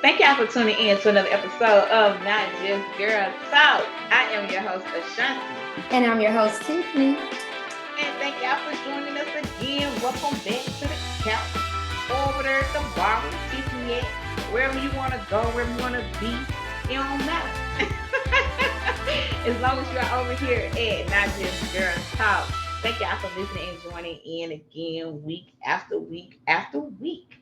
Thank y'all for tuning in to another episode of Not Just Girl Talk. I am your host, Ashanti. And I'm your host, Tiffany. And thank y'all for joining us again. Welcome back to the couch. Over there at the bar with Tiffany at. Wherever you want to go, wherever you want to be, it don't matter. As long as you're over here at Not Just Girl Talk. Thank y'all for listening and joining in again week after week after week.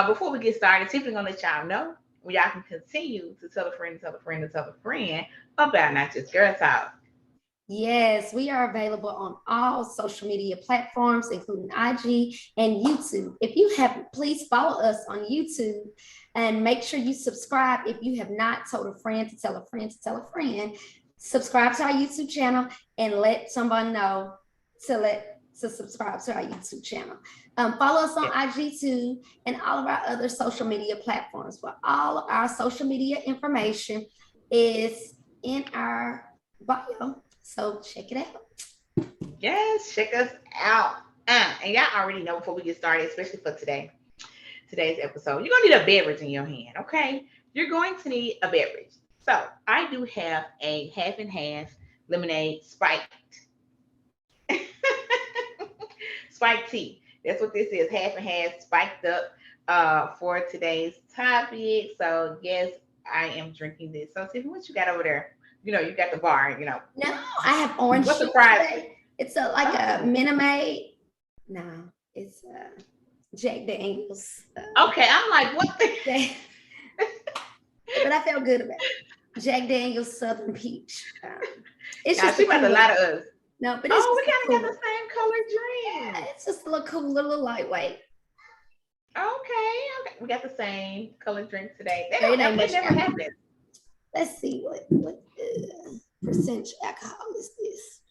Before we get started, Tiffany gonna let y'all know where y'all can continue to tell a friend, tell a friend, and tell a friend about Not Just Girl Talk. Yes, we are available on all social media platforms, including IG and YouTube. If you haven't, please follow us on YouTube and make sure you subscribe if you have not told a friend to tell a friend to tell a friend. Subscribe to our YouTube channel and let someone know to subscribe to our YouTube channel. Follow us on IG too and all of our other social media platforms. But all of our social media information is in our bio. So check it out. Yes, check us out. And y'all already know before we get started, especially for today's episode, you're gonna need a beverage in your hand, okay? You're going to need a beverage. So I do have a half and half lemonade spiked spiked tea. That's what this is, half and half spiked up for today's topic. So yes, I am drinking this. So Tiffany, what you got over there? You got the bar. No, I have orange. What's the prize? It's a Minute Maid. No, it's Jack Daniels. Okay, I'm like, what the? But I felt good about it. Jack Daniels Southern Peach. It's just about a lot of us. No, but we kind of got the same color drink. Yeah, it's just a little cool, little lightweight. Okay. We got the same color drink today. That never happened. Let's see what percentage alcohol is this?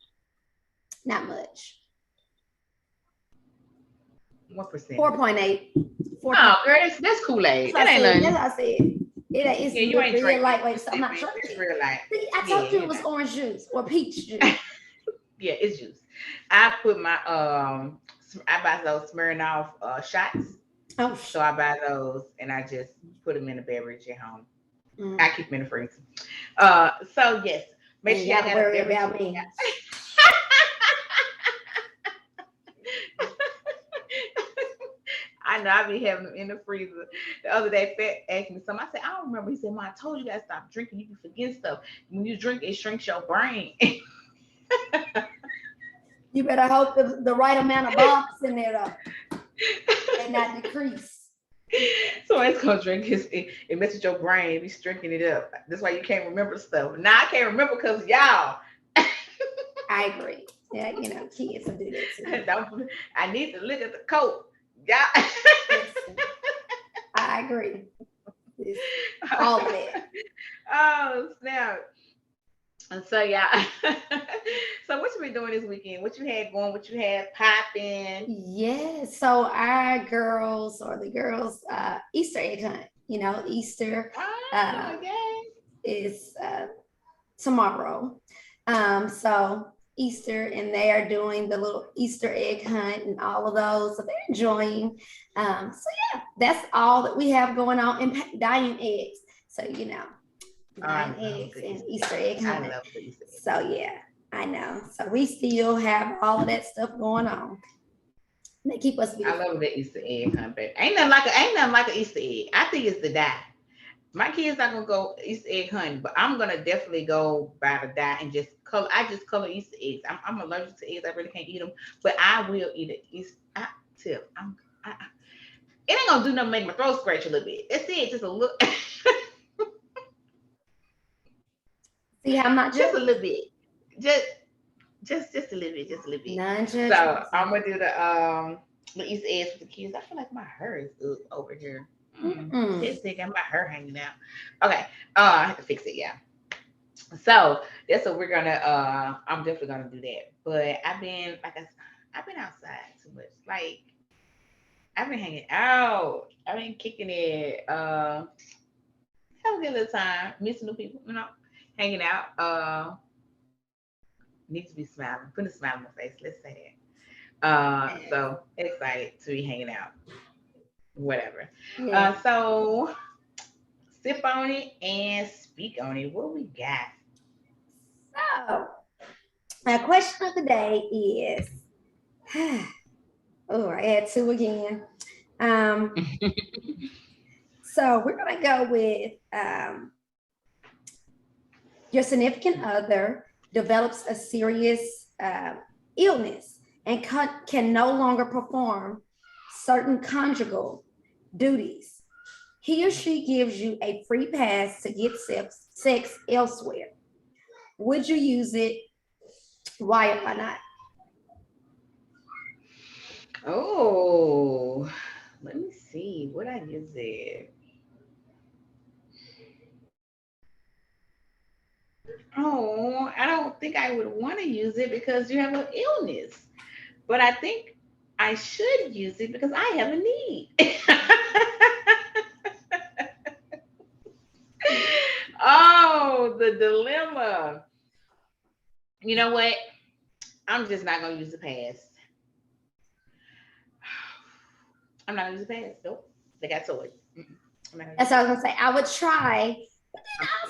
Not much. What percent? 4.8. Oh, girl, that's Kool-Aid. That ain't nothing. That's what I said. It's you ain't real lightweight, so I'm not drinking. It's real light. See, I told you it was orange juice or peach juice. Yeah, it's juice. I put my I buy those Smirnoff shots. Oh, so I buy those and I just put them in a beverage at home. I keep them in the freezer. So yes, make sure y'all got worry about me. I know I be having them in the freezer. The other day, Fat asked me something. I said, I don't remember. He said, "Mom, I told you guys stop drinking. You can forget stuff. When you drink, it shrinks your brain." You better hope the right amount of box in there and not decrease. So it's gonna drink it messes your brain. Be drinking it up. That's why you can't remember stuff. Now I can't remember because y'all. I agree. Yeah, kids will do that too. I need to look at the coat. Yeah. I agree. All of it. Oh snap. And so yeah. So what you been doing this weekend? What you had going? What you had popping? Yeah. So our girls or the girls Easter egg hunt. Easter is tomorrow. So Easter, and they are doing the little Easter egg hunt and all of those. So they're enjoying. So yeah, that's all that we have going on. And dyeing eggs. So dyeing eggs and Easter egg hunt. I love the Easter egg. So yeah, I know. So we still have all of that stuff going on. They keep us busy. I love the Easter egg hunt, baby. Ain't nothing like an Easter egg. I think it's the dye. My kids not gonna go Easter egg hunting, but I'm gonna definitely go buy the dye and just color. I just color Easter eggs. I'm allergic to eggs. I really can't eat them, but I will eat it. It ain't gonna do nothing. Make my throat scratch a little bit. That's it. Just a little. See how much? Just a little bit. Just a little bit. Just a little bit. So I'm gonna do the Easter eggs for the kids. I feel like my hair is up over here. It's sick. I got my hair hanging out. Okay. I have to fix it. Yeah. So that's what we're gonna. I'm definitely gonna do that. But I've been I've been outside too much. Like I've been hanging out. I've been kicking it. Have a good little time. Meeting new people. Hanging out. Need to be smiling. Put a smile on my face. Let's say that. So excited to be hanging out. Whatever. Yeah. So sip on it and speak on it. What we got? So, my question of the day is, oh, I had two again. So we're gonna go with your significant other develops a serious illness and can no longer perform certain conjugal duties. He or she gives you a free pass to get sex elsewhere. Would you use it? Why or why not? Oh, let me see what I use it. Oh, I don't think I would want to use it because you have an illness. But I think I should use it because I have a need. Oh, the dilemma. You know what? I'm just not gonna use the pass. I'm not gonna use the pass. Nope. They got toys. That's what I was gonna say. I would try,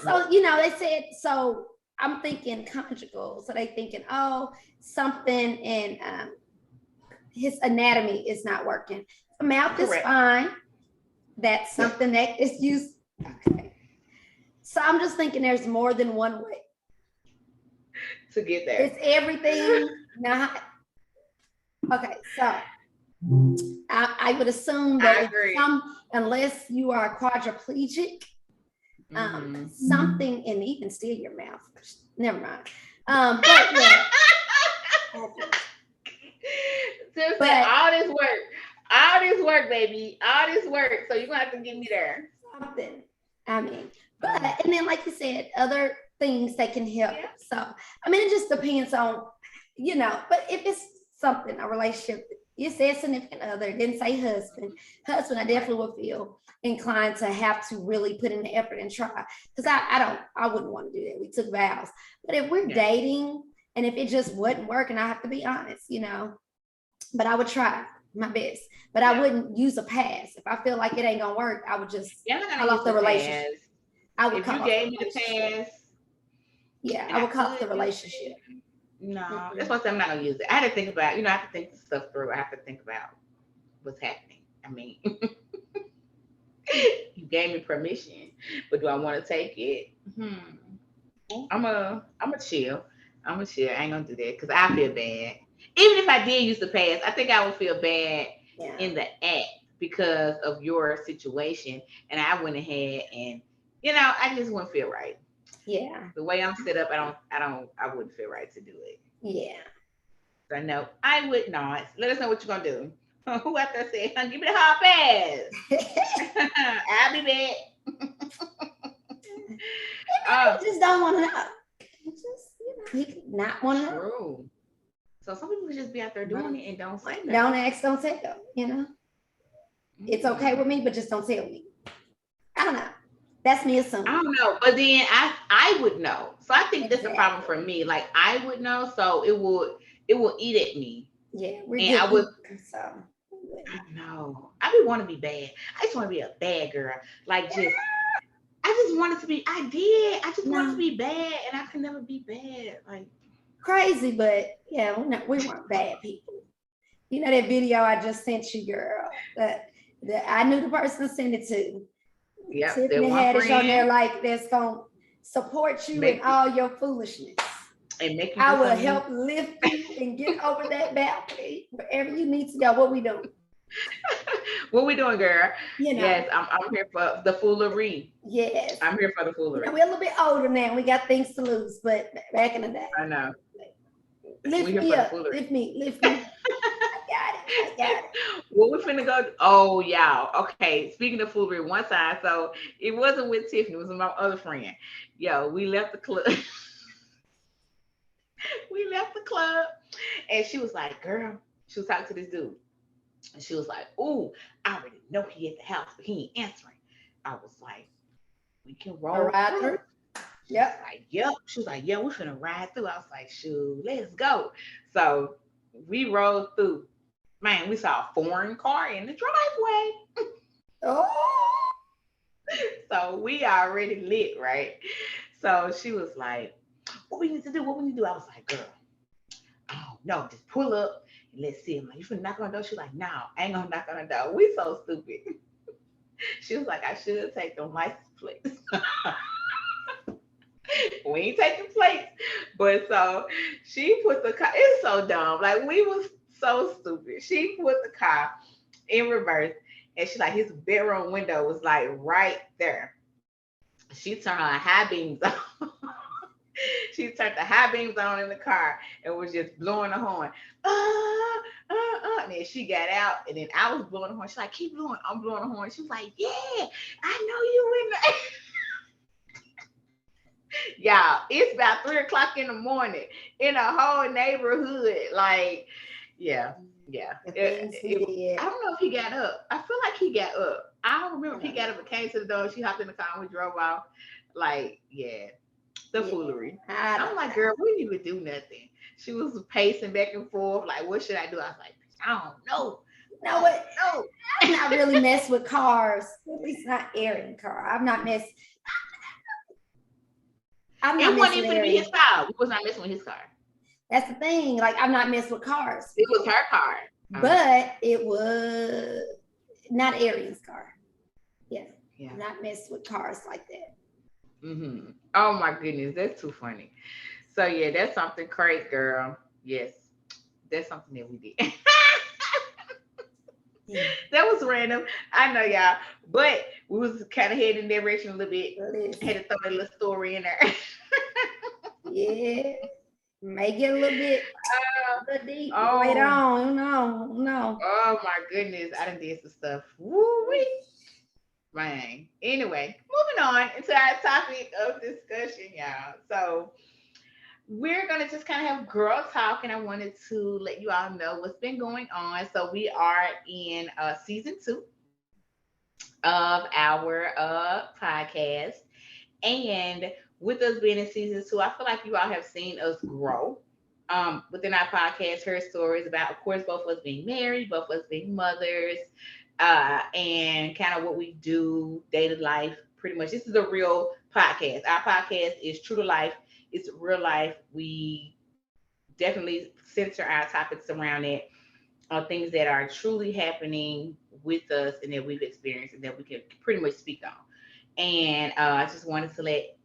but then also, they said so. I'm thinking conjugal, so they thinking, oh, something in his anatomy is not working. The mouth is fine. That's something that is used. Okay. So I'm just thinking there's more than one way to get there. It's everything not okay. So I would assume that unless you are quadriplegic, something, and even still your mouth. Never mind. But yeah. Seriously, all this work, baby, all this work. So you're gonna have to get me there. Something. I mean, but and then like you said, other things that can help. Yeah. So I mean, it just depends on, But if it's something, a relationship, you said significant other, didn't say husband. Husband, I definitely would feel inclined to have to really put in the effort and try, because I wouldn't want to do that. We took vows. But if we're dating and if it just wouldn't work, and I have to be honest, but I would try my best, but I wouldn't use a pass. If I feel like it ain't gonna work, I would just call off the relationship. I would if you gave me the pass, I would call off the relationship. No, that's what I'm not gonna use it. I had to think about, I have to think stuff through. I have to think about what's happening. I mean, you gave me permission, but do I want to take it? I'm a chill. I'm a chill. I ain't gonna do that because I feel bad. Even if I did use the pass, I think I would feel bad in the act because of your situation, and I went ahead and I just wouldn't feel right. Yeah. The way I'm set up, I wouldn't feel right to do it. Yeah. So no, I would not. Let us know what you're gonna do. Who out there said, give me the hard pass? I'll be back. I just don't want to know. Just, he not want to know. True. So some people just be out there doing it and don't say nothing. Don't ask, don't tell, It's okay with me, but just don't tell me. I don't know. That's me assuming. I don't know. But then I would know. So I think that's a problem for me. Like I would know, so it will eat at me. Yeah, and I would so I don't know. I would want to be bad. I just want to be a bad girl. Like I just wanted to be I just wanted to be bad, and I could never be bad. Like crazy, but yeah, we weren't bad people. You know that video I just sent you, girl, that I knew the person to send it to. Yeah, Tiffany had it on there like that's gonna support you in all your foolishness. And make you I will help lift you and get over that balcony. Wherever you need to go, what we doing? What we doing, girl? Yes, I'm here for the foolery. Yes. I'm here for the foolery. We're a little bit older now. We got things to lose, but back in the day. I know. Lift me up. Lift me. I got it. Well, we're finna go. Oh, y'all. Okay. Speaking of foolery, one time. So it wasn't with Tiffany. It was with my other friend. Yo, we left the club. And she was like, girl, she was talking to this dude. And she was like, ooh, I already know he at the house, but he ain't answering. I was like, we can roll through. Yep. Like, yep. She was like, yeah, we're finna ride through. I was like, shoot, let's go. So we rode through. Man, we saw a foreign car in the driveway. Oh. So we already lit, right? So she was like, what we need to do? What we need to do? I was like, girl, oh no, just pull up and let's see. I'm like, you finna knock on the door? She's like, no, I ain't gonna knock on the door. We so stupid. She was like, I should take them license plates. We ain't taking plates. But so she put the car, it's so dumb. Like we was so stupid. She put the car in reverse and she like his bedroom window was like right there. She turned her high beams on. She turned the high beams on in the car and was just blowing the horn. And then she got out, and then I was blowing the horn. She's like, keep blowing. I'm blowing the horn. She was like, yeah, I know you in there. Y'all, it's about 3 o'clock in the morning in a whole neighborhood. Like, yeah. I don't know if he got up. I feel like he got up. I don't remember if he got up and came to the door. She hopped in the car and we drove off. Like, yeah, foolery. I'm like, girl, we didn't even do nothing. She was pacing back and forth. Like, what should I do? I was like, I don't know. No, what? No, I've not really messed with cars. At least not airing car. I've not messed. It wasn't even be his car. We was not messing with his car. That's the thing. Like, I'm not messing with cars. It was her car. But it was not Arian's car. Yeah. Not messed with cars like that. Mm-hmm. Oh my goodness, that's too funny. So yeah, that's something great, girl. Yes, that's something that we did. That was random. I know, y'all, but we was kind of heading in that direction a little bit. Had to throw a little story in there. Yeah, may get a little bit deep. Oh, wait on, no. Oh my goodness, I done did some stuff. Woo-wee. Man. Anyway, moving on into our topic of discussion, y'all. So we're gonna just kind of have girl talk, and I wanted to let you all know what's been going on. So we are in season 2 of our podcast, and with us being in season 2, I feel like you all have seen us grow within our podcast, heard stories about, of course, both of us being married, both of us being mothers, and kind of what we do day to life. Pretty much, this is a real podcast. Our podcast is true to life. It's real life. We definitely center our topics around it, things that are truly happening with us and that we've experienced and that we can pretty much speak on. And I just wanted to let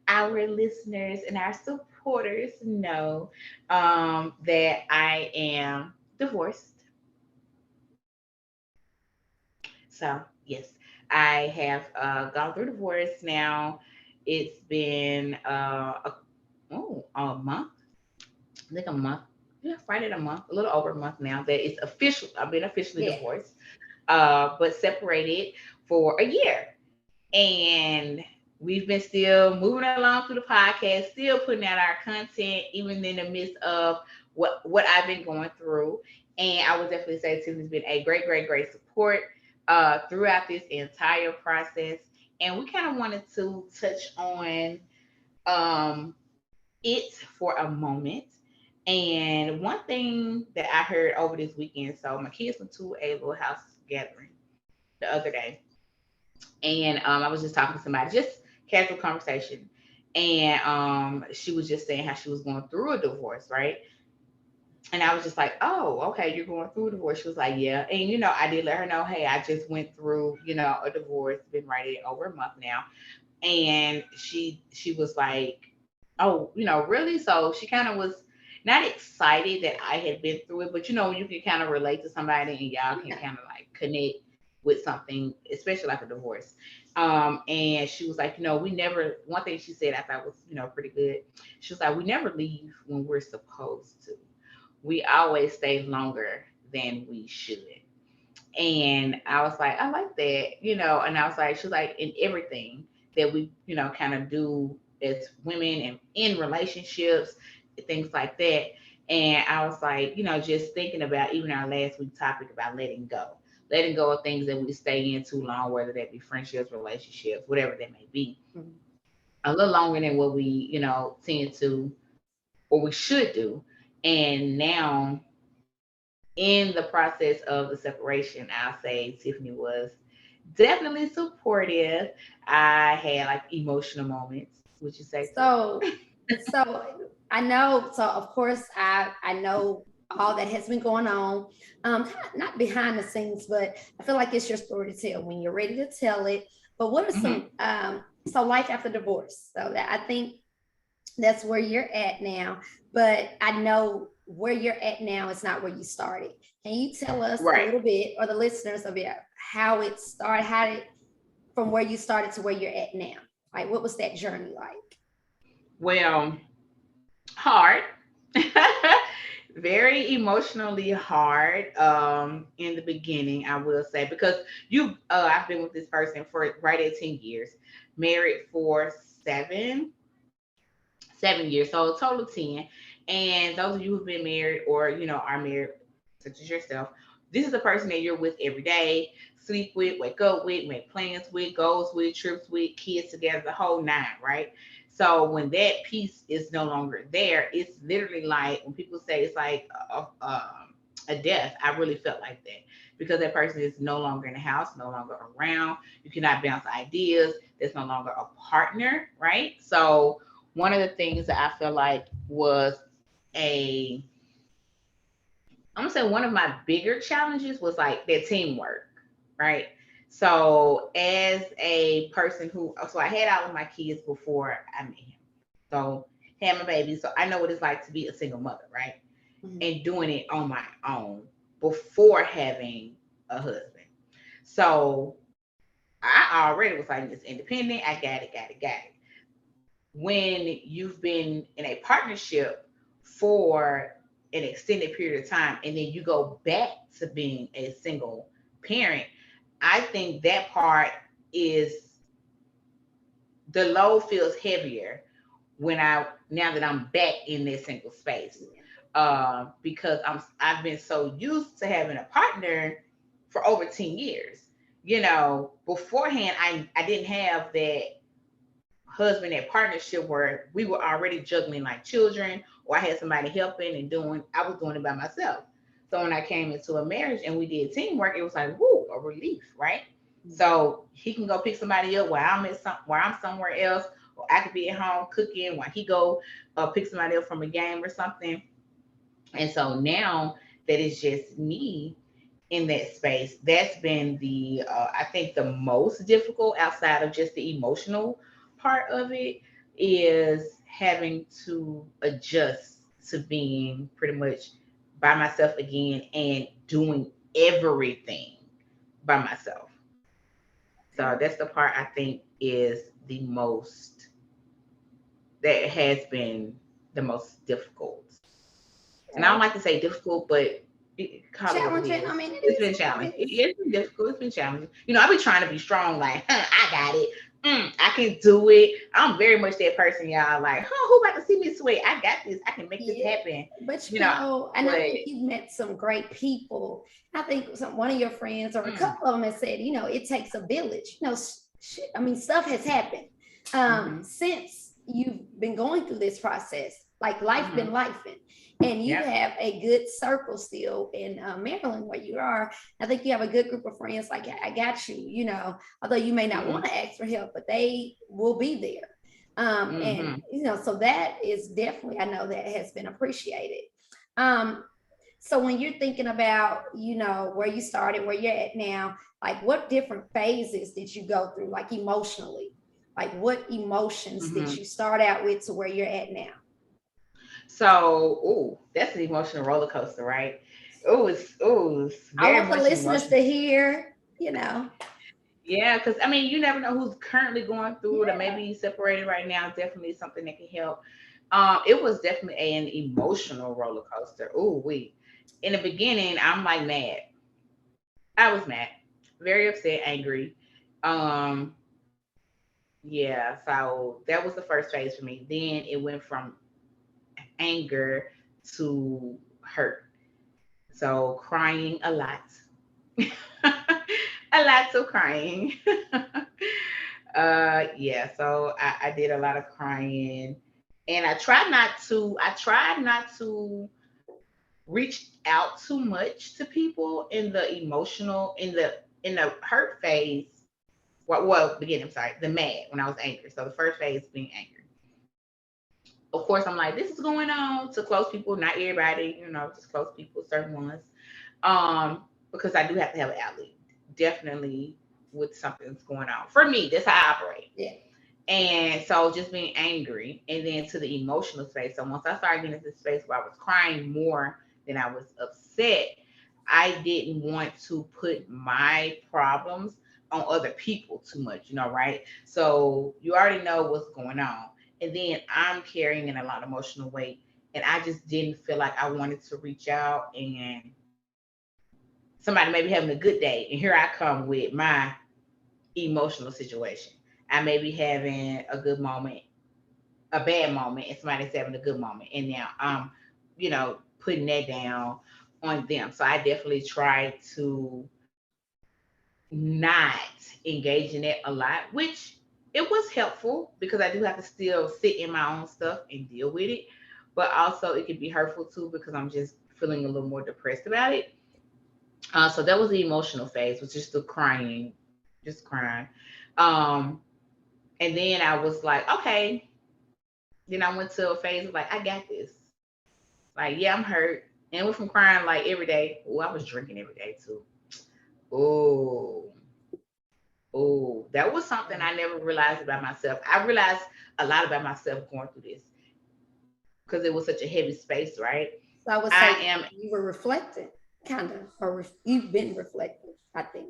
our listeners and our supporters know that I am divorced. So, yes, I have gone through divorce now. It's been a month. I think a month. Yeah, right at a month, a little over a month now that it's official. I've been officially divorced, but separated for a year. And we've been still moving along through the podcast, still putting out our content, even in the midst of what I've been going through. And I would definitely say Tiffany's been a great support throughout this entire process. And we kind of wanted to touch on it for a moment. And one thing that I heard over this weekend, so my kids went to a little house gathering the other day. And I was just talking to somebody, just casual conversation. And she was just saying how she was going through a divorce, right? And I was just like, oh, okay, you're going through a divorce. She was like, yeah. And, I did let her know, hey, I just went through, a divorce, been right at over a month now. And she was like, oh, really? So she kind of was not excited that I had been through it, but, you can kind of relate to somebody and y'all can kind of like connect with something, especially like a divorce. And she was like, we never, one thing she said I thought was, pretty good. She was like, we never leave when we're supposed to. We always stay longer than we should. And I was like, I like that, and I was like, she was like, in everything that we, kind of do as women and in relationships, things like that. And I was like, just thinking about even our last week topic about letting go of things that we stay in too long, whether that be friendships, relationships, whatever that may be, a little longer than what we, tend to, or we should do. And now in the process of the separation, I'll say Tiffany was Definitely supportive. I had like emotional moments. Would you say so? So I know. So of course, I know all that has been going on. Not behind the scenes, but I feel like it's your story to tell when you're ready to tell it. But what are some so life after divorce? So that I think that's where you're at now. But I know where you're at now is not where you started. Can you tell us a little bit, or the listeners, about how it started, from where you started to where you're at now? Like, what was that journey like? Well, hard. Very emotionally hard in the beginning, I will say, because I've been with this person for right at 10 years, married for seven 7 years, so a total of 10. And those of you who've been married or are married, such as yourself, this is the person that you're with every day, sleep with, wake up with, make plans with, goes with, trips with, kids together, the whole nine, right? So when that piece is no longer there, it's literally like when people say it's like a death. I really felt like that because that person is no longer in the house, no longer around. You cannot bounce ideas. There's no longer a partner, right? So one of the things that I feel like was a I'm gonna say one of my bigger challenges was like their teamwork, right? So as a person so I had all of my kids before I met him. So had my baby. So I know what it's like to be a single mother, right? Mm-hmm. And doing it on my own before having a husband. So I already was like, it's independent. I got it, got it, got it. When you've been in a partnership for an extended period of time and then you go back to being a single parent, I think that part is the load feels heavier when now that I'm back in this single space. Because I've been so used to having a partner for over 10 years. Beforehand I didn't have that husband and partnership where we were already juggling like children, or I had somebody helping and I was doing it by myself. So when I came into a marriage and we did teamwork, it was like, whoo, a relief, right? Mm-hmm. So he can go pick somebody up while I'm somewhere else, or I could be at home cooking while he go pick somebody up from a game or something. And so now that it's just me in that space, that's been I think the most difficult outside of just the emotional part of it is having to adjust to being pretty much by myself again and doing everything by myself. So that's the part I think is that has been the most difficult. And I don't like to say difficult, but challenging. I mean, it's been challenging. It's been difficult. It's been challenging. I be trying to be strong, like, I got it. I can do it. I'm very much that person, y'all. Like, who about to see me sweat? I got this. I can make this happen. But and I think you've met some great people. I think one of your friends or a couple of them has said, it takes a village. Stuff has happened since you've been going through this process. Like life been lifing. And you have a good circle still in Maryland where you are. I think you have a good group of friends. Like, I got you, although you may not want to ask for help, but they will be there. And, so that is definitely, I know that has been appreciated. So when you're thinking about, where you started, where you're at now, like what different phases did you go through, like emotionally? Like what emotions did you start out with to where you're at now? So, that's an emotional roller coaster, right? It's very I want the listeners to hear, Yeah, because you never know who's currently going through it or maybe separated right now. Definitely something that can help. It was definitely an emotional roller coaster. In the beginning, I'm like mad. I was mad, very upset, angry. Um, yeah, so that was the first phase for me. Then it went from anger to hurt. So crying a lot. A lot of crying. Yeah, so I did a lot of crying. And I tried not to reach out too much to people in the hurt phase the mad, when I was angry. So the first phase being angry. Of course, I'm like, this is going on to close people, not everybody, just close people, certain ones. Because I do have to have an outlet, definitely, with something's going on. For me, that's how I operate. Yeah. And so just being angry, and then to the emotional space. So once I started getting into this space where I was crying more than I was upset, I didn't want to put my problems on other people too much, right? So you already know what's going on. And then I'm carrying in a lot of emotional weight. And I just didn't feel like I wanted to reach out, and somebody may be having a good day. And here I come with my emotional situation. I may be having a good moment, a bad moment, and somebody's having a good moment. And now I'm, putting that down on them. So I definitely try to not engage in it a lot, which it was helpful because I do have to still sit in my own stuff and deal with it. But also it can be hurtful too because I'm just feeling a little more depressed about it. So that was the emotional phase, was just the crying, just crying. And then I was like, okay. Then I went to a phase of like, I got this. Like, yeah, I'm hurt. And went from crying like every day. Oh, I was drinking every day too. Oh, that was something I never realized about myself. I realized a lot about myself going through this because it was such a heavy space, right? So I would say you were reflecting, kind of, or you've been reflective, I think.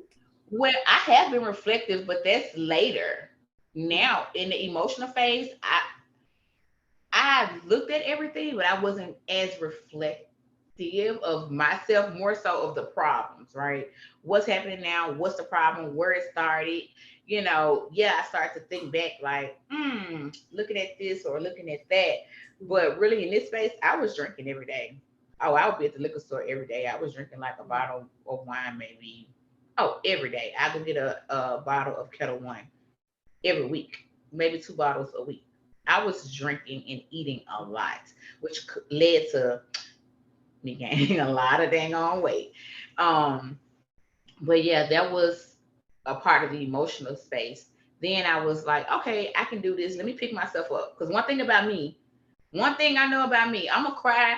Well, I have been reflective, but that's later. Now, in the emotional phase, I looked at everything, but I wasn't as reflective of myself, more so of the problems, right? What's happening now? What's the problem? Where it started? I started to think back like, looking at this or looking at that. But really in this space, I was drinking every day. Oh, I would be at the liquor store every day. I was drinking like a bottle of wine, maybe. Oh, every day. I could get a bottle of Kettle One every week, maybe 2 bottles a week. I was drinking and eating a lot, which led to me gaining a lot of dang on weight. But yeah, that was a part of the emotional space. Then I was like, okay, I can do this. Let me pick myself up. Because one thing I know about me, I'm gonna cry,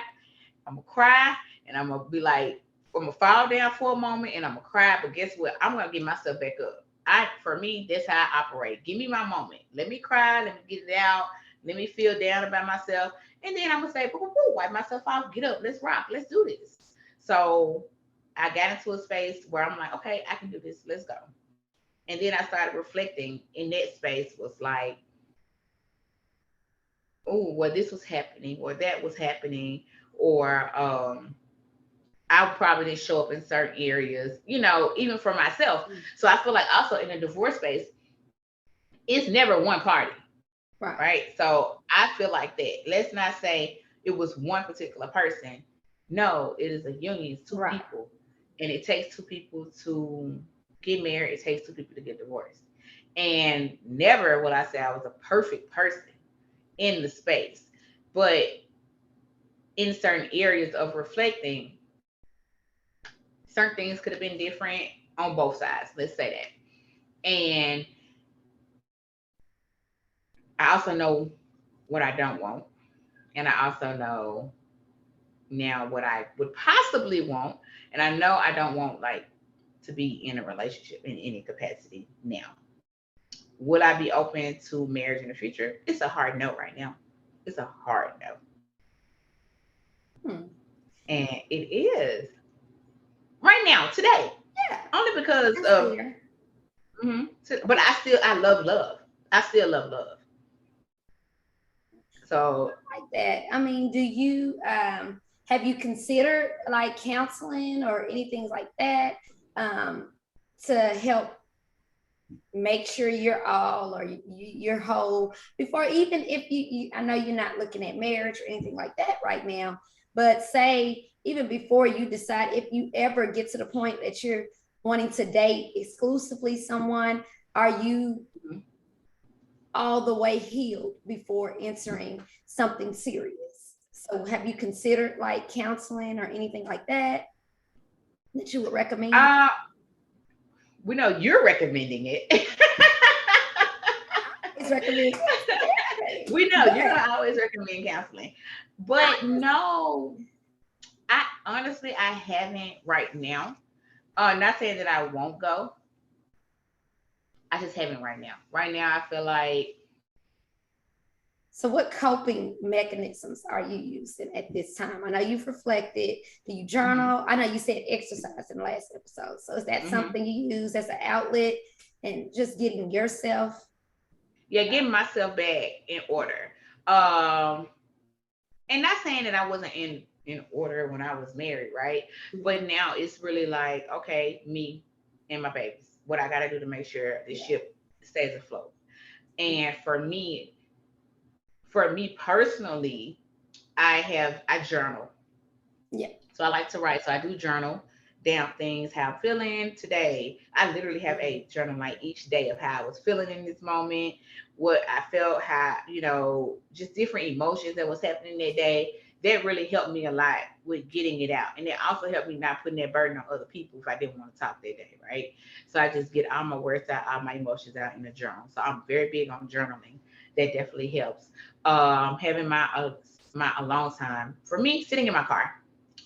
and I'm gonna be like, I'm gonna fall down for a moment, and I'm gonna cry. But guess what? I'm gonna get myself back up. For me, that's how I operate. Give me my moment. Let me cry. Let me get it out. Let me feel down about myself. And then I'm going to say, wipe myself off. Get up. Let's rock. Let's do this. So I got into a space where I'm like, okay, I can do this. Let's go. And then I started reflecting in that space, was like, oh, well, this was happening, or that was happening, or I probably didn't show up in certain areas, even for myself. So I feel like also in a divorce space, it's never one party. Right. So I feel like that. Let's not say it was one particular person. No, it is a union, it's two people. And it takes 2 people to get married. It takes 2 people to get divorced. And never will I say I was a perfect person in the space. But in certain areas of reflecting, certain things could have been different on both sides. Let's say that. And I also know what I don't want. And I also know now what I would possibly want. And I know I don't want like to be in a relationship in any capacity now. Would I be open to marriage in the future? It's a hard no right now. It's a hard no. And it is right now, today. Yeah. Only because of but I love love. I still love love. So like that. I mean, do you have you considered like counseling or anything like that to help make sure you're all or you're whole before, even if you I know you're not looking at marriage or anything like that right now, but say even before you decide, if you ever get to the point that you're wanting to date exclusively someone, are you all the way healed before entering something serious? So have you considered like counseling or anything like that you would recommend? We know you're recommending it. always recommend we know you're gonna always recommend counseling. But no, I honestly I haven't right now. Not saying that I won't go. I just haven't right now. Right now I feel like. So what coping mechanisms are you using at this time? I know you've reflected. Do you journal? I know you said exercise in the last episode. So is that something you use as an outlet and just getting yourself? Yeah, getting myself back in order. And not saying that I wasn't in order when I was married, right? But now it's really like, okay, me and my babies, what I got to do to make sure the ship stays afloat. And for me personally, I journal. Yeah. So I like to write. So I do journal down things, how I'm feeling today. I literally have a journal like each day of how I was feeling in this moment, what I felt, how, just different emotions that was happening that day. That really helped me a lot with getting it out. And it also helped me not putting that burden on other people if I didn't want to talk that day, right? So I just get all my words out, all my emotions out in a journal. So I'm very big on journaling. That definitely helps. Having my alone time. For me, sitting in my car,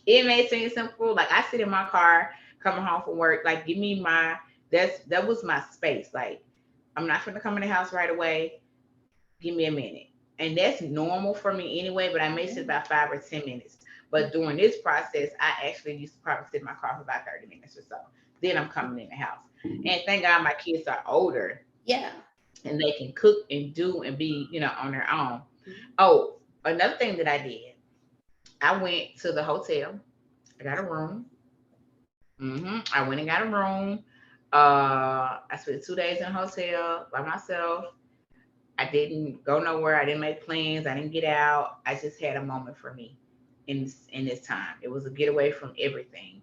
it may seem simple. Like I sit in my car coming home from work. Like give me that was my space. Like I'm not gonna come in the house right away. Give me a minute. And that's normal for me anyway, but I may sit about 5 or 10 minutes. But during this process, I actually used to probably sit in my car for about 30 minutes or so. Then I'm coming in the house. And thank God my kids are older. Yeah. And they can cook and do and be, on their own. Oh, another thing that I did, I went to the hotel. I got a room. I went and got a room. I spent 2 days in a hotel by myself. I didn't go nowhere. I didn't make plans. I didn't get out. I just had a moment for me in this time. It was a getaway from everything,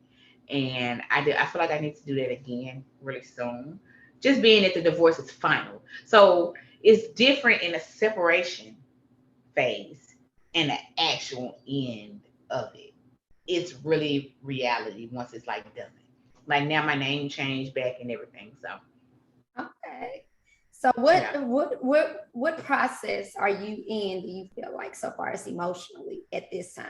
and I feel like I need to do that again really soon. Just being that the divorce is final, so it's different in a separation phase and the actual end of it. It's really reality once it's like done. Like now my name changed back and everything. So okay. So what process are you in, do you feel like so far as emotionally at this time?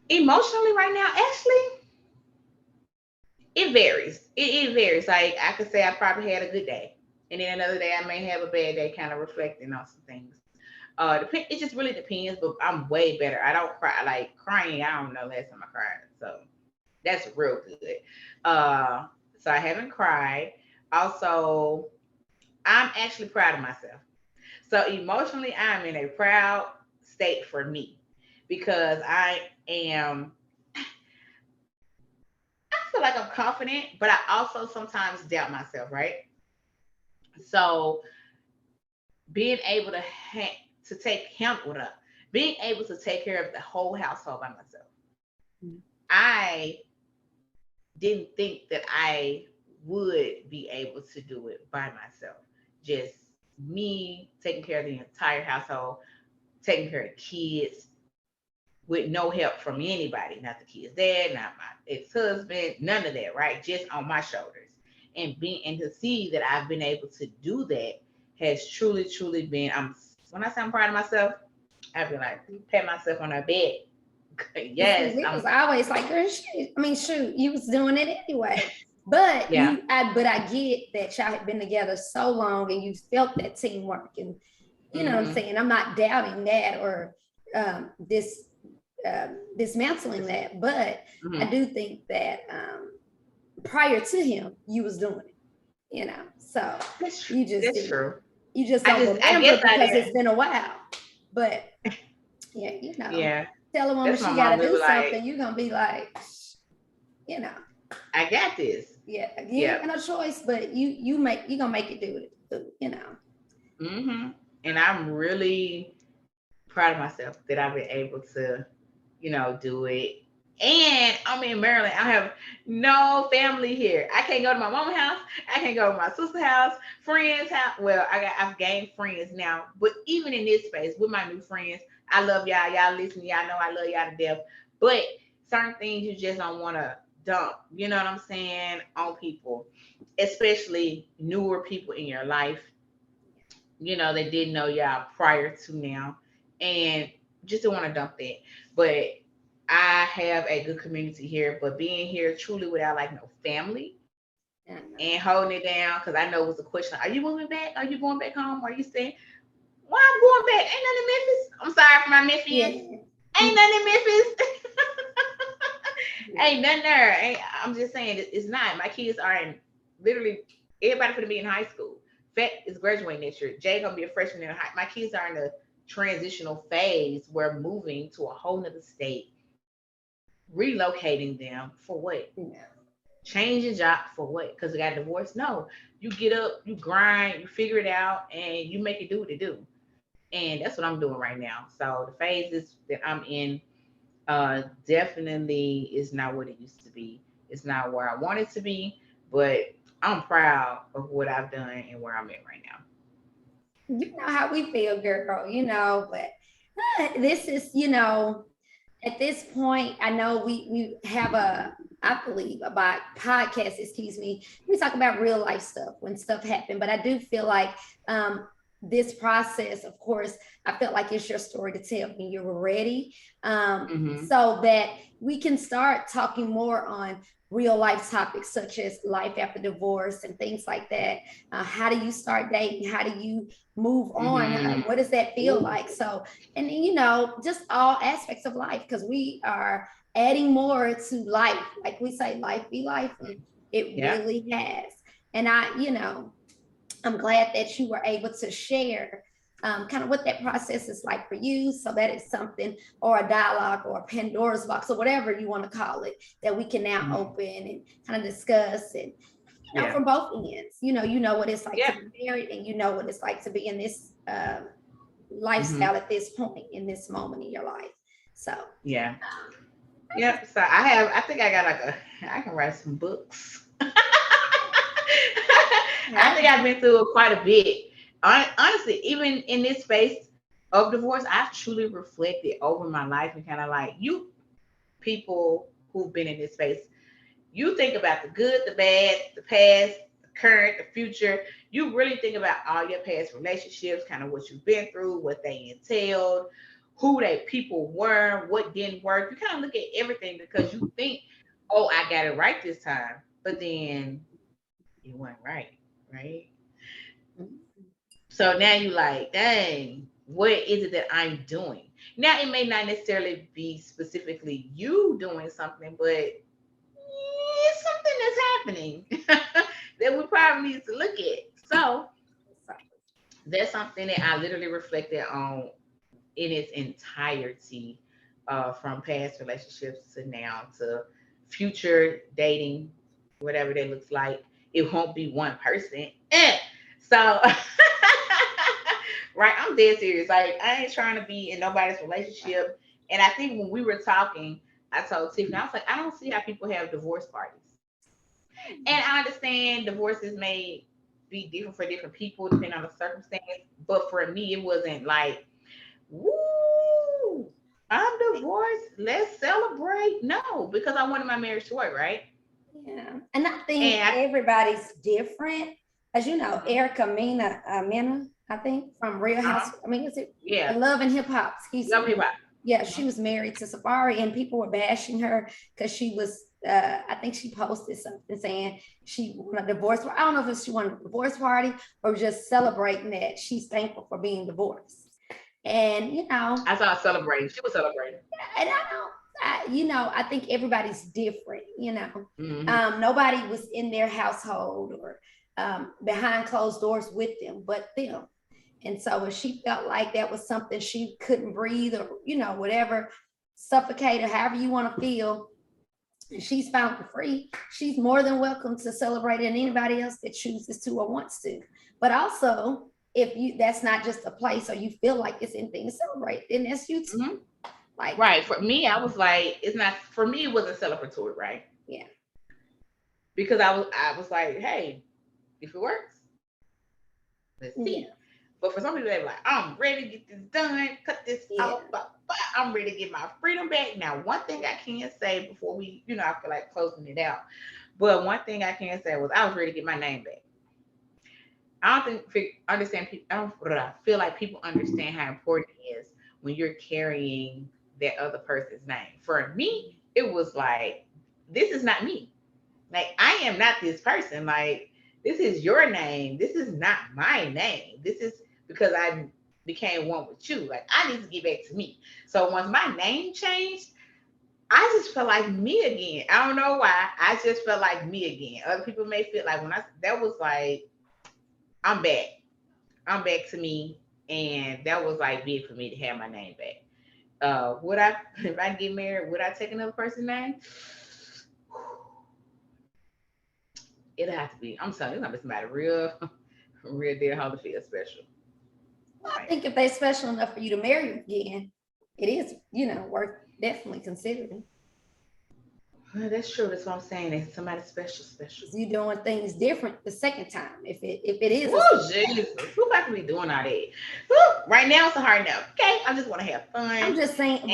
Emotionally right now, actually, it varies. It varies. Like I could say I probably had a good day. And then another day I may have a bad day, kind of reflecting on some things. It just really depends, but I'm way better. I don't cry like crying. I don't know last time I cried, so that's real good. So I haven't cried. Also, I'm actually proud of myself. So emotionally, I'm in a proud state for me because am. I feel like I'm confident, but I also sometimes doubt myself, right? So being able to take him with up, being able to take care of the whole household by myself. I didn't think that I would be able to do it by myself. Just me taking care of the entire household, taking care of kids with no help from anybody, not the kids' dad, not my ex-husband, none of that, right? Just on my shoulders. And to see that I've been able to do that has truly, truly been. When I say I'm proud of myself, I've been like pat myself on the bed. Yes, it was always like, girl, shoot, you was doing it anyway. But I get that y'all had been together so long and you felt that teamwork, and you know what I'm saying. I'm not doubting that or dismantling that, but I do think that prior to him, you was doing it, So you just that's true. You just don't remember because it's been a while. But yeah, tell a woman she gotta do something, you're gonna be like, I got this. Yeah, you ain't got no choice, but you gonna make it do it, And I'm really proud of myself that I've been able to, do it. And I'm in Maryland. I have no family here. I can't go to my mama's house. I can't go to my sister's house, friends' house. Well, I've gained friends now, but even in this space with my new friends, I love y'all. Y'all listen. Y'all know I love y'all to death. But certain things you just don't want to dump. You know what I'm saying? On people. especially newer people in your life, they didn't know y'all prior to now, and just don't want to dump that. But I have a good community here, but being here truly without like no family and holding it down, because I know it was a question: Are you moving back? Are you going back home? Are you staying? Why I'm going back? Ain't nothing in Memphis. I'm sorry for my Memphians. Ain't nothing in Memphis. Ain't nothing there. I'm just saying it's not. My kids are in literally everybody for to be in high school. Fat is graduating next year. Jay gonna be a freshman in high. My kids are in a transitional phase where moving to a whole nother state, relocating them for what? Changing job for what? Because we got divorced? No. You get up, you grind, you figure it out, and you make it do what it do. And that's what I'm doing right now. So the phases that I'm in definitely is not what it used to be. It's not where I want it to be, but I'm proud of what I've done and where I'm at right now. You know how we feel, girl, but this is, at this point, I know we have I believe about podcast, we talk about real life stuff when stuff happened, but I do feel like this process, of course, I felt like it's your story to tell when you're ready, so that we can start talking more on real life topics such as life after divorce and things like that. How do you start dating? How do you move on? What does that feel like? So, and just all aspects of life, because we are adding more to life. Like we say, life be life. And it really has. And I'm glad that you were able to share kind of what that process is like for you. So that is something, or a dialogue or a Pandora's box or whatever you want to call it, that we can now open and kind of discuss. And from both ends, you know what it's like to be married, and you know what it's like to be in this lifestyle at this point, in this moment in your life. So so I think I got I can write some books. I think I've been through quite a bit. Honestly, even in this space of divorce, I've truly reflected over my life, and kind of like, you people who've been in this space, you think about the good, the bad, the past, the current, the future. You really think about all your past relationships, kind of what you've been through, what they entailed, who they people were, what didn't work. You kind of look at everything because you think, oh, I got it right this time. But then it wasn't right. So now you like, dang, what is it that I'm doing? Now it may not necessarily be specifically you doing something, but it's something that's happening that we probably need to look at. So that's something that I literally reflected on in its entirety, from past relationships to now to future dating, whatever that looks like. It won't be one person. So, right, I'm dead serious. Like, I ain't trying to be in nobody's relationship. And I think when we were talking, I told Tiffany, I was like, I don't see how people have divorce parties. And I understand divorces may be different for different people depending on the circumstance. But for me, it wasn't like, woo, I'm divorced, let's celebrate. No, because I wanted my marriage to work, right? Yeah. And I think everybody's different. As you know, Erica Mena, I think, from Real House. I mean, is it? Yeah. Love and Hip Hop. Love Hip Hop. Yeah, she was married to Safari, and people were bashing her because she was, I think she posted something saying she wanted a divorce. I don't know if she wanted a divorce party or just celebrating that she's thankful for being divorced. And, I saw her celebrating. She was celebrating. And I think everybody's different, nobody was in their household or behind closed doors with them but them. And so if she felt like that was something she couldn't breathe or, whatever, suffocate or however you want to feel, and she's found free, she's more than welcome to celebrate, and anybody else that chooses to or wants to. But also, if that's not just a place or you feel like it's anything to celebrate, then that's you too. Like, right. For me, I was like, it's not, for me, it wasn't celebratory, right? Yeah. Because I was like, hey, if it works, let's see. Yeah. But for some people, they're like, I'm ready to get this done, cut this off, but I'm ready to get my freedom back. Now, one thing I can say before we, I feel like closing it out, But one thing I can say was I was ready to get my name back. I don't understand people. I feel like people understand how important it is when you're carrying that other person's name. For me, it was like, this is not me. Like, I am not this person. Like, this is your name. This is not my name. This is because I became one with you. Like, I need to get back to me. So once my name changed, I just felt like me again. I don't know why. I just felt like me again. Other people may feel like that was like, I'm back. I'm back to me. And that was like big for me to have my name back. Would I, if I get married, would I take another person's name? It'll have to be. I'm telling you, it's gonna be somebody real dear Holyfield special. I think if they're special enough for you to marry again, it is, worth definitely considering. Well, that's true. That's what I'm saying. It's somebody special. You doing things different the second time. If it is. Oh Jesus! Who about to be doing all that? Right now it's a hard no. Okay, I just want to have fun. I'm just saying,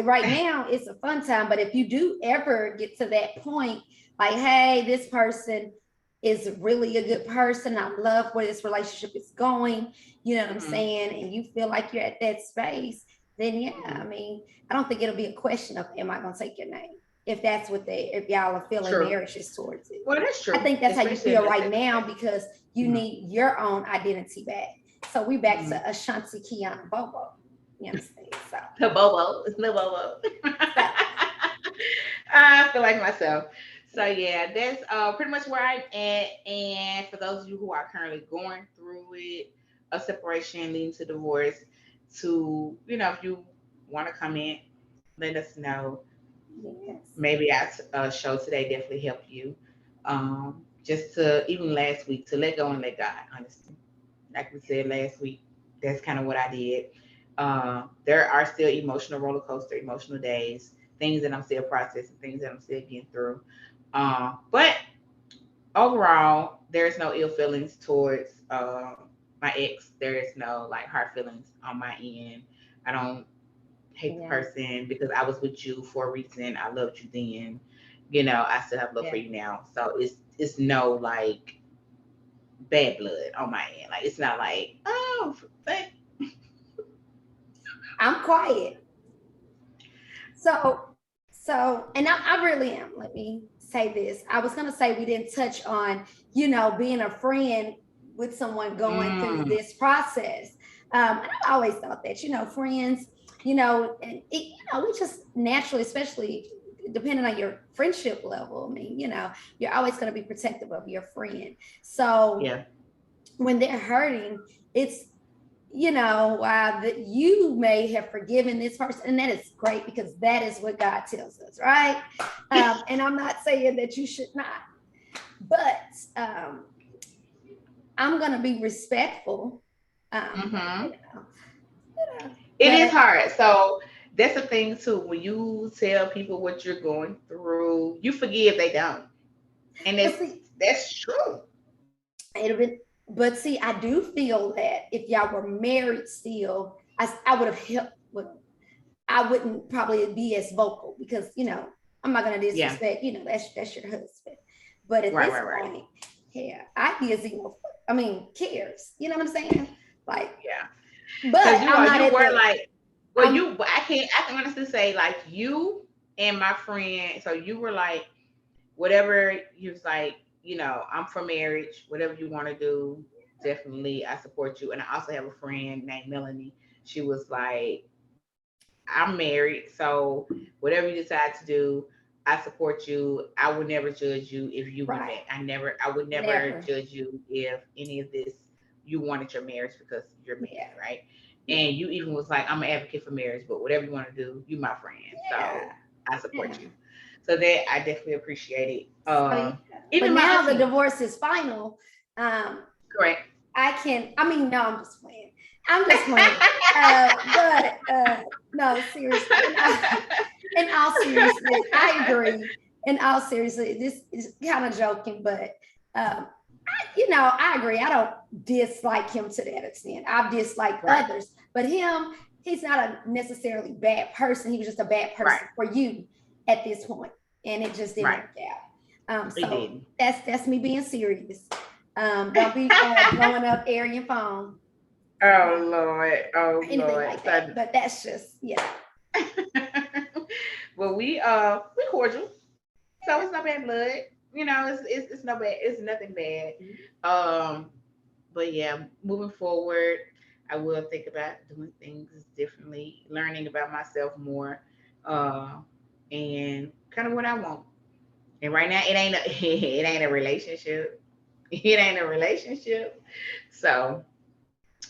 right now it's a fun time. But if you do ever get to that point, like, hey, this person is really a good person. I love where this relationship is going. You know what I'm saying? And you feel like you're at that space, then yeah, I mean, I don't think it'll be a question of, am I going to take your name? If that's what if y'all are feeling nourishes towards it. Well, that's true. I think that's how you feel right now because you need your own identity back. So we back to Ashanti, Kiana, Bobo. You understand? So the Bobo, it's no Bobo. I feel like myself. So yeah, that's pretty much where I'm at. And for those of you who are currently going through it, a separation leading to divorce, to if you want to come in, let us know. Yes. Maybe our show today definitely helped you. Just to, even last week, to let go and let God, honestly. Like we said last week, that's kind of what I did. There are still emotional roller coaster, emotional days, things that I'm still processing, things that I'm still getting through. But overall, there's no ill feelings towards my ex. There is no like hard feelings on my end. I don't hate the person because I was with you for a reason. I loved you then. I still have love for you now. So it's no like bad blood on my end. Like, it's not like, oh, but I'm quiet. So, and I really am. Let me say this. I was gonna say we didn't touch on, being a friend with someone going through this process. And I always thought that, friends, and it, we just naturally, especially depending on your friendship level, I mean, you're always going to be protective of your friend. So when they're hurting, it's, that you may have forgiven this person, and that is great because that is what God tells us, right? And I'm not saying that you should not, but I'm going to be respectful. It is hard. So that's the thing too. When you tell people what you're going through, you forgive, they don't. And that's true. But see, I do feel that if y'all were married still, I would have helped with them. I wouldn't probably be as vocal because, I'm not going to disrespect, that's your husband. But at this point, ideas, cares. You know what I'm saying? Like, but you were like, well, I can honestly say like you and my friend. So you were like, whatever you was like, I'm for marriage. Whatever you want to do, definitely I support you. And I also have a friend named Melanie. She was like, I'm married, so whatever you decide to do, I support you. I would never judge you if you went back. I would never judge you if any of this you wanted your marriage because you're married, right? And you even was like, I'm an advocate for marriage, but whatever you want to do, you my friend. So I support you. So that I definitely appreciate it. Even but now the divorce is final. Correct. I'm just playing. But no, seriously. In all seriousness, I agree. In all seriously, this is kind of joking, but I agree. I don't dislike him to that extent. I've disliked others, but him, he's not a necessarily bad person. He was just a bad person for you at this point, and it just didn't work So that's me being serious. Don't be blowing up Arian phone. Oh Lord. Oh anything Lord. Like that. But that's just Well, we cordial. So it's no bad blood. It's no bad. It's nothing bad. But yeah, moving forward, I will think about doing things differently, learning about myself more, and kind of what I want. And right now, it ain't a relationship. It ain't a relationship. So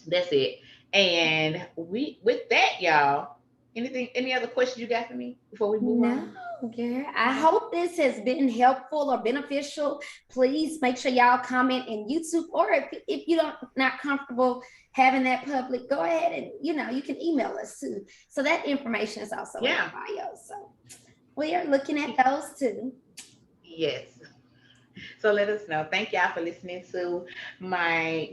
that's it. And with that, y'all. Any other questions you got for me before we move on? Girl, I hope this has been helpful or beneficial. Please make sure y'all comment in YouTube, or if you don't not comfortable having that public, go ahead and you can email us too. So that information is also in the bio. So we are looking at those too. Yes. So let us know. Thank y'all for listening to my,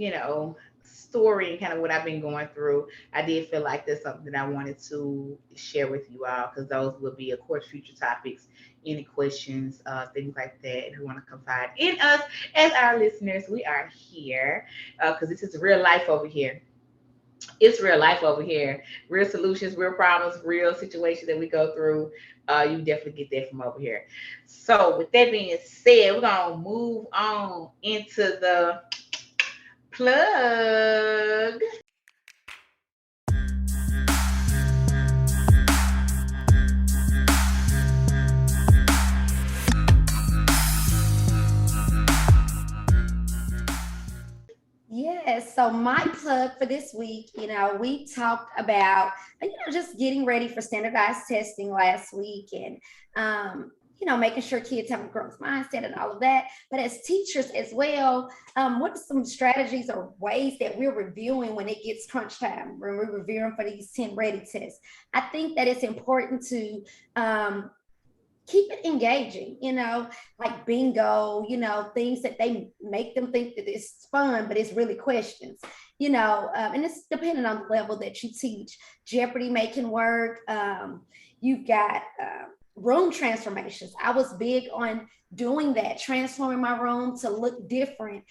story and kind of what I've been going through. I did feel like there's something that I wanted to share with you all, because those will be, of course, future topics. Any questions, things like that, if you want to confide in us as our listeners, we are here, because this is real life over here. It's real life over here. Real solutions, real problems, real situations that we go through. You definitely get that from over here. So, with that being said, we're gonna move on into the plug. Yes. So my plug for this week, we talked about, just getting ready for standardized testing last week, and, making sure kids have a growth mindset and all of that. But as teachers as well, what are some strategies or ways that we're reviewing when it gets crunch time, when we're reviewing for these 10 ready tests? I think that it's important to, keep it engaging, like bingo, things that they make them think that it's fun, but it's really questions, and it's depending on the level that you teach. Jeopardy making work. You've got room transformations. I was big on doing that, transforming my room to look different,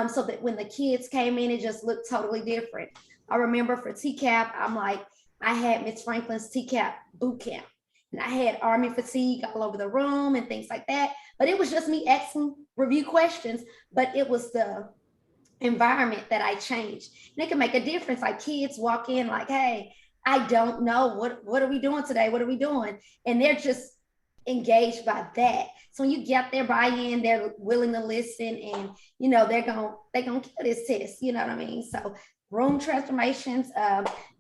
so that when the kids came in, it just looked totally different. I remember for TCAP, I had Miss Franklin's TCAP boot camp, and I had army fatigue all over the room and things like that. But it was just me asking review questions, but it was the environment that I changed. And it can make a difference. Like kids walk in like, hey, I don't know, what are we doing today? What are we doing? And they're just engaged by that. So when you get their buy-in, they're willing to listen, and they're gonna kill this test. You know what I mean? So room transformations.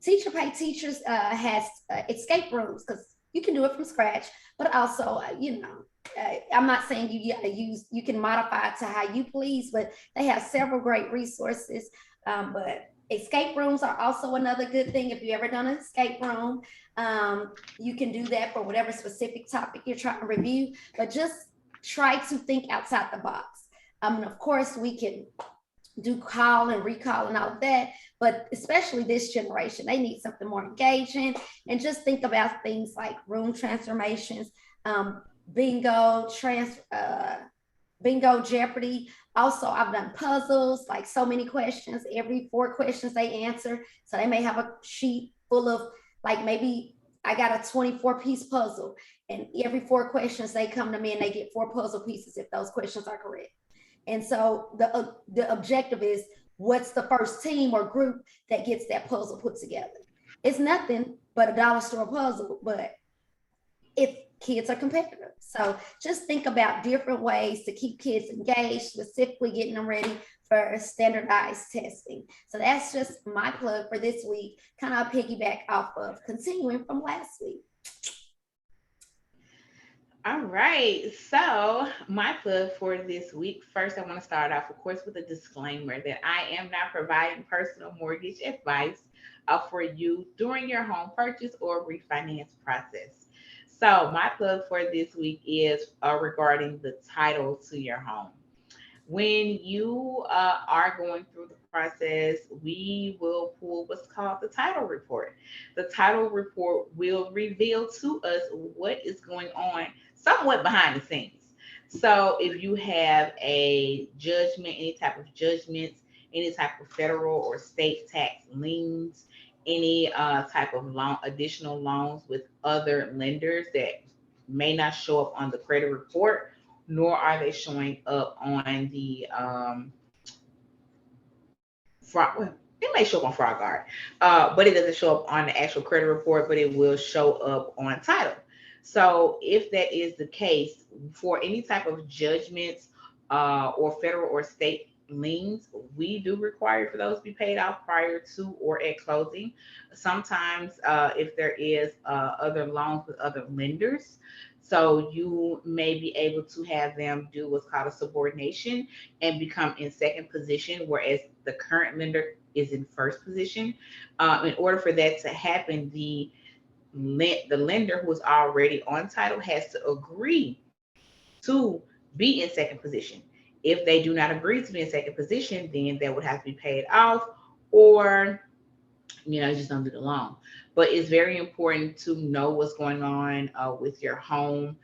Teacher Pay Teachers has escape rooms, because you can do it from scratch, but also, I'm not saying you can modify it to how you please, but they have several great resources. But escape rooms are also another good thing. If you ever done an escape room, you can do that for whatever specific topic you're trying to review, but just try to think outside the box. Of course, we can do call and recall and all of that, but especially this generation, they need something more engaging. And just think about things like room transformations, bingo, Jeopardy. Also, I've done puzzles, like so many questions, every 4 questions they answer. So they may have a sheet full of, like, maybe I got a 24-piece puzzle, and every 4 questions they come to me and they get 4 puzzle pieces if those questions are correct. And so the objective is, what's the first team or group that gets that puzzle put together? It's nothing but a dollar store puzzle, but if kids are competitive. So just think about different ways to keep kids engaged, specifically getting them ready for standardized testing. So that's just my plug for this week, kind of piggyback off of continuing from last week. All right. So, my plug for this week. First, I want to start off, of course, with a disclaimer that I am not providing personal mortgage advice for you during your home purchase or refinance process. So, my plug for this week is regarding the title to your home. When you are going through the process, we will pull what's called the title report. The title report will reveal to us what is going on somewhat behind the scenes. So if you have a judgment, any type of judgments, any type of federal or state tax liens, any type of loan, additional loans with other lenders that may not show up on the credit report, nor are they showing up on the fraud. Well, it may show up on fraud guard, but it doesn't show up on the actual credit report, but it will show up on title. So if that is the case, for any type of judgments or federal or state liens, we do require for those to be paid off prior to or at closing. Sometimes if there is other loans with other lenders, so you may be able to have them do what's called a subordination and become in second position, whereas the current lender is in first position. In order for that to happen, the lender who is already on title has to agree to be in second position. If they do not agree to be in second position, then that would have to be paid off, or just don't do the loan. But it's very important to know what's going on with your home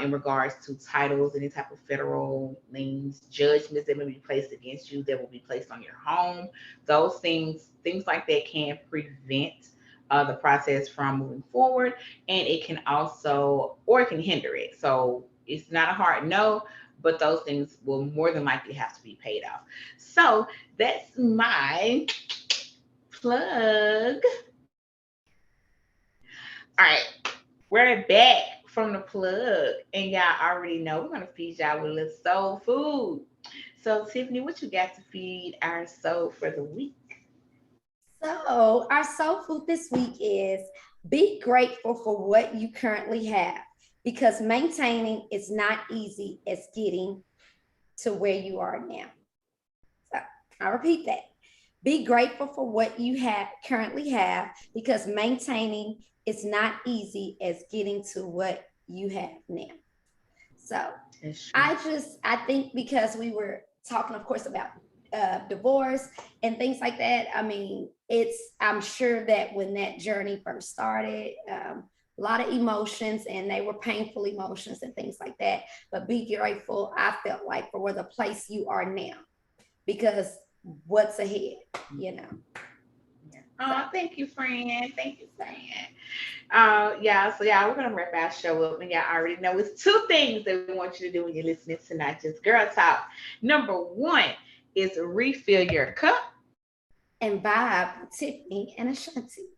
in regards to titles, any type of federal liens, judgments that may be placed against you that will be placed on your home. Those things like that can prevent the process from moving forward, and it can also, or it can hinder it. So it's not a hard no, but those things will more than likely have to be paid off. So that's my plug. All right, we're back from the plug, and y'all already know we're gonna feed y'all with a little soul food. So, Tiffany, what you got to feed our soul for the week? So, our soul food this week is be grateful for what you currently have, because maintaining is not easy as getting to where you are now. So, I'll repeat that. Be grateful for what you currently have, because maintaining is not easy as getting to what you have now. So I think because we were talking, of course, about divorce and things like that. I mean, I'm sure that when that journey first started, a lot of emotions, and they were painful emotions and things like that. But be grateful, I felt like, for the place you are now, because what's ahead, Oh, thank you, friend. Thank you, friend. So we're gonna wrap our show up, and y'all already know it's two things that we want you to do when you're listening to Not Just Girl Talk. Number one is refill your cup and vibe with Tiffany and Ashanti.